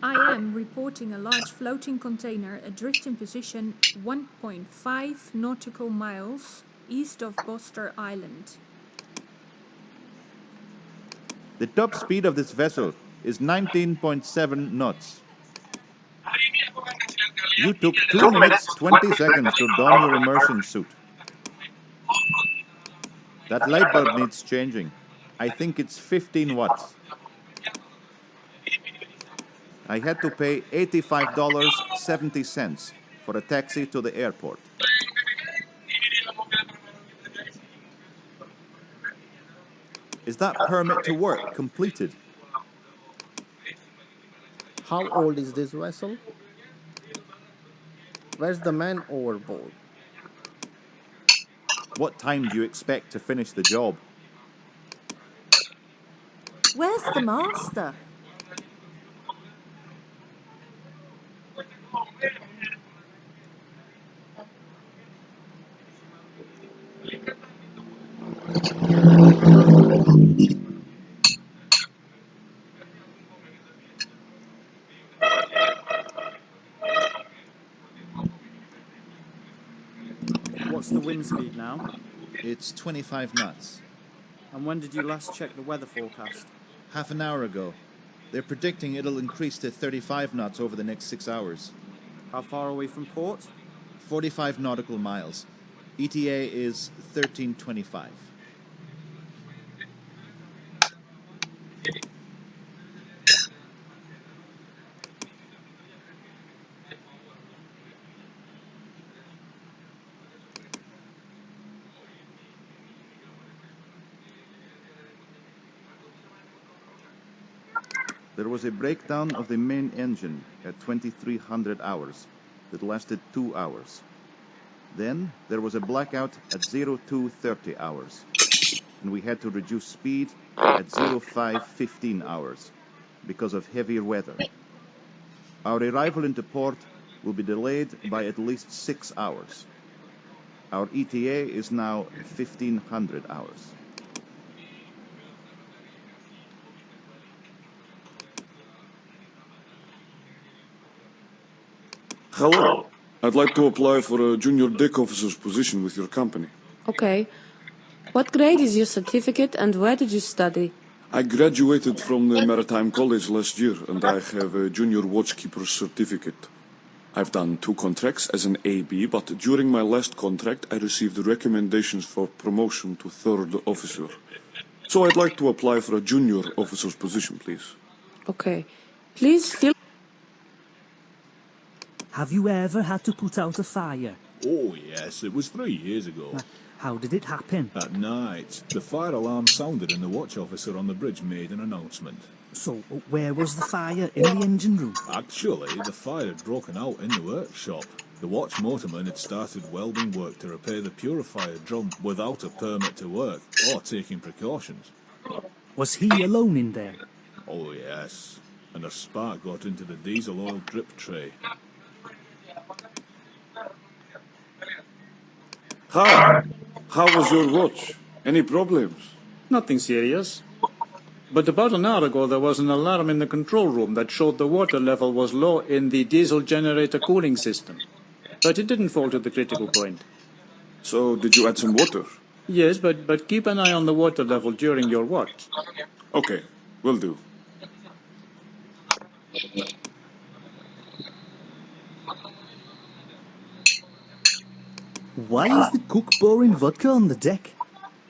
I am reporting a large floating container adrift in position 1.5 nautical miles east of Boster Island. The top speed of this vessel is 19.7 knots. You took 2 minutes 20 seconds to don your immersion suit. That light bulb needs changing. I think it's 15 watts. I had to pay $85.70 for a taxi to the airport. Is that permit to work completed? How old is this vessel? Where's the man overboard? What time do you expect to finish the job? Where's the master? What's the wind speed now? It's 25 knots. And when did you last check the weather forecast? Half an hour ago. They're predicting it'll increase to 35 knots over the next 6 hours. How far away from port? 45 nautical miles. ETA is 1325. There was a breakdown of the main engine at 2300 hours that lasted 2 hours. Then there was a blackout at 0230 hours, and we had to reduce speed at 0515 hours because of heavier weather. Our arrival into port will be delayed by at least 6 hours. Our ETA is now 1500 hours. Hello. I'd like to apply for a junior deck officer's position with your company. Okay. What grade is your certificate and where did you study? I graduated from the Maritime College last year and I have a junior watchkeeper's certificate. I've done 2 contracts as an AB, but during my last contract I received recommendations for promotion to 3rd officer. So I'd like to apply for a junior officer's position, please. Okay. Please fill. Have you ever had to put out a fire? Oh yes, it was 3 years ago. How did it happen? At night, the fire alarm sounded and the watch officer on the bridge made an announcement. So, where was the fire? In the engine room? Actually, the fire had broken out in the workshop. The watch motorman had started welding work to repair the purifier drum without a permit to work or taking precautions. Was he alone in there? Oh yes, and a spark got into the diesel oil drip tray. Hi. How was your watch? Any problems? Nothing serious. But about an hour ago there was an alarm in the control room that showed the water level was low in the diesel generator cooling system. But it didn't fall to the critical point. So, did you add some water? Yes, but keep an eye on the water level during your watch. Okay, will do. Why is the cook pouring vodka on the deck?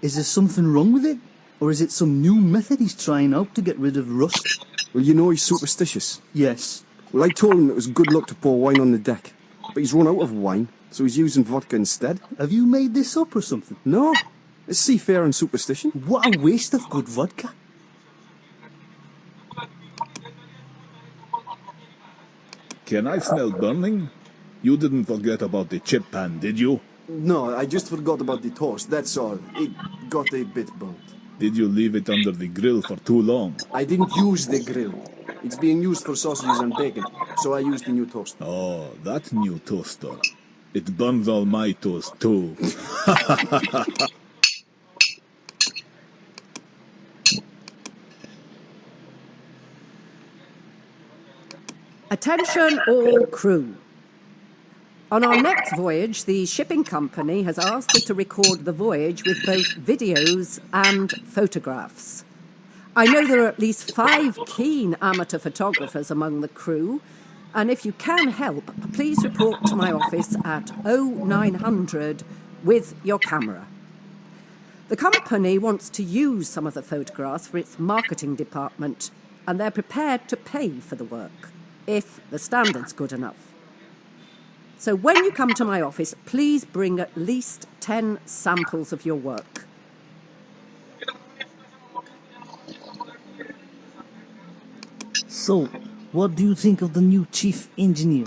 Is there something wrong with it? Or is it some new method he's trying out to get rid of rust? Well, you know he's superstitious. Yes. Well, I told him it was good luck to pour wine on the deck. But he's run out of wine, so he's using vodka instead. Have you made this up or something? No, it's seafaring superstition. What a waste of good vodka. Can I smell burning? You didn't forget about the chip pan, did you? No, I just forgot about the toast, that's all. It got a bit burnt. Did you leave it under the grill for too long? I didn't use the grill. It's being used for sausages and bacon, so I used the new toast. Oh, that new toaster. It burns all my toast too. Attention all crew. On our next voyage, the shipping company has asked us to record the voyage with both videos and photographs. I know there are at least 5 keen amateur photographers among the crew, and if you can help, please report to my office at 0900 with your camera. The company wants to use some of the photographs for its marketing department, and they're prepared to pay for the work, if the standard's good enough. So when you come to my office, please bring at least 10 samples of your work. So, what do you think of the new chief engineer?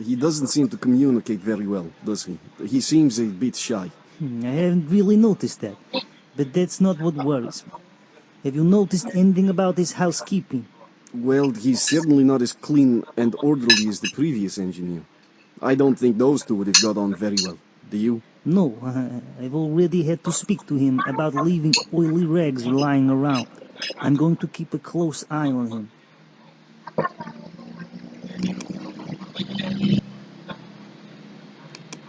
He doesn't seem to communicate very well, does he? He seems a bit shy. I haven't really noticed that, but that's not what worries me. Have you noticed anything about his housekeeping? Well, he's certainly not as clean and orderly as the previous engineer. I don't think those two would have got on very well. Do you? No, I've already had to speak to him about leaving oily rags lying around. I'm going to keep a close eye on him.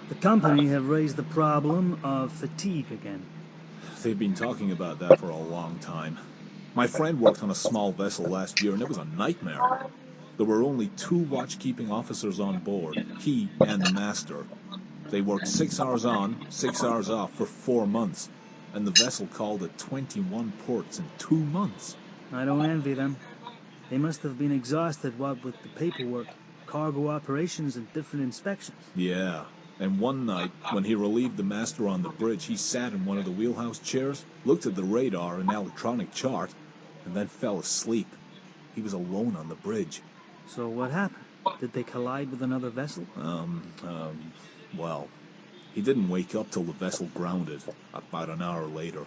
The company have raised the problem of fatigue again. They've been talking about that for a long time. My friend worked on a small vessel last year and it was a nightmare. There were only 2 watchkeeping officers on board, he and the master. They worked 6 hours on, 6 hours off for 4 months, and the vessel called at 21 ports in 2 months. I don't envy them. They must have been exhausted, what with the paperwork, cargo operations, and different inspections. Yeah, and one night, when he relieved the master on the bridge, he sat in one of the wheelhouse chairs, looked at the radar and electronic chart, and then fell asleep. He was alone on the bridge. So what happened? Did they collide with another vessel? Well, he didn't wake up till the vessel grounded, about an hour later.